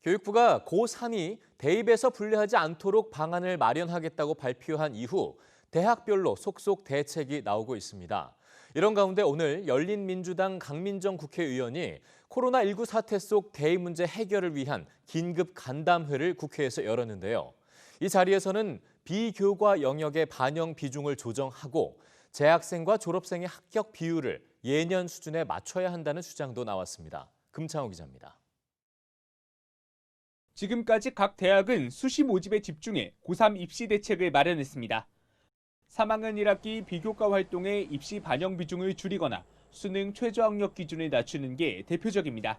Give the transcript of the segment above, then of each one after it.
교육부가 고3이 대입에서 분리하지 않도록 방안을 마련하겠다고 발표한 이후 대학별로 속속 대책이 나오고 있습니다. 이런 가운데 오늘 열린민주당 강민정 국회의원이 코로나19 사태 속 대입 문제 해결을 위한 긴급 간담회를 국회에서 열었는데요. 이 자리에서는 비교과 영역의 반영 비중을 조정하고 재학생과 졸업생의 합격 비율을 예년 수준에 맞춰야 한다는 주장도 나왔습니다. 금창호 기자입니다. 지금까지 각 대학은 수시 모집에 집중해 고3 입시 대책을 마련했습니다. 3학년 1학기 비교과 활동의 입시 반영 비중을 줄이거나 수능 최저학력 기준을 낮추는 게 대표적입니다.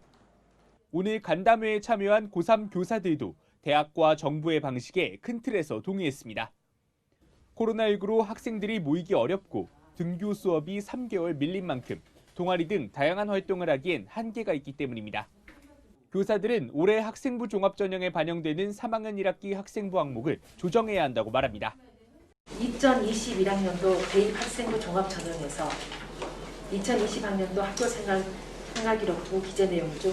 오늘 간담회에 참여한 고3 교사들도 대학과 정부의 방식에 큰 틀에서 동의했습니다. 코로나19로 학생들이 모이기 어렵고 등교 수업이 3개월 밀린 만큼 동아리 등 다양한 활동을 하기엔 한계가 있기 때문입니다. 교사들은 올해 학생부 종합전형에 반영되는 3학년 1학기 학생부 항목을 조정해야 한다고 말합니다. 2021학년도 대입 학생부 종합전형에서 2020학년도 학교생활 기록부 기재 내용 중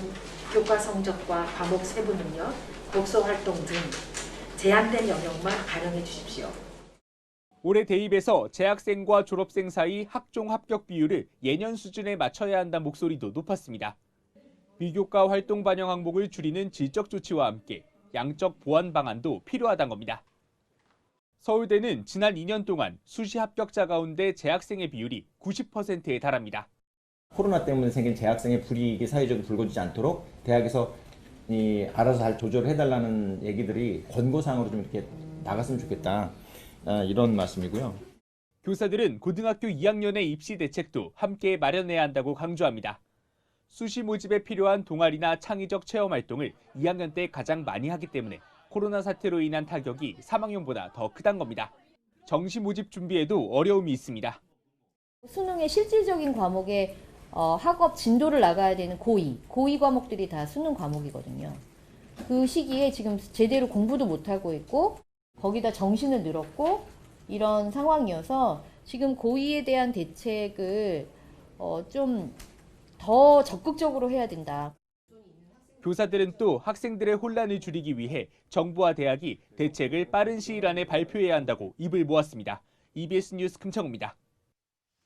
교과 성적과 과목 세부 능력, 독서 활동 등 제한된 영역만 반영해 주십시오. 올해 대입에서 재학생과 졸업생 사이 학종 합격 비율을 예년 수준에 맞춰야 한다는 목소리도 높았습니다. 비교과 활동 반영 항목을 줄이는 질적 조치와 함께 양적 보완 방안도 필요하다는 겁니다. 서울대는 지난 2년 동안 수시 합격자 가운데 재학생의 비율이 90%에 달합니다. 코로나 때문에 생긴 재학생의 불이익이 사회적으로 불거지지 않도록 대학에서 알아서 잘 조절을 해달라는 얘기들이 권고사항으로 좀 이렇게 나갔으면 좋겠다. 이런 말씀이고요. 교사들은 고등학교 2학년의 입시 대책도 함께 마련해야 한다고 강조합니다. 수시 모집에 필요한 동아리나 창의적 체험 활동을 2학년 때 가장 많이 하기 때문에 코로나 사태로 인한 타격이 3학년보다 더 크단 겁니다. 정시 모집 준비에도 어려움이 있습니다. 수능의 실질적인 과목에 학업 진도를 나가야 되는 고2 과목들이 다 수능 과목이거든요. 그 시기에 지금 제대로 공부도 못하고 있고 거기다 정시는 늘었고 이런 상황이어서 지금 고2에 대한 대책을 좀 더 적극적으로 해야 된다. 교사들은 또 학생들의 혼란을 줄이기 위해 정부와 대학이 대책을 빠른 시일 안에 발표해야 한다고 입을 모았습니다. EBS 뉴스 금창호입니다.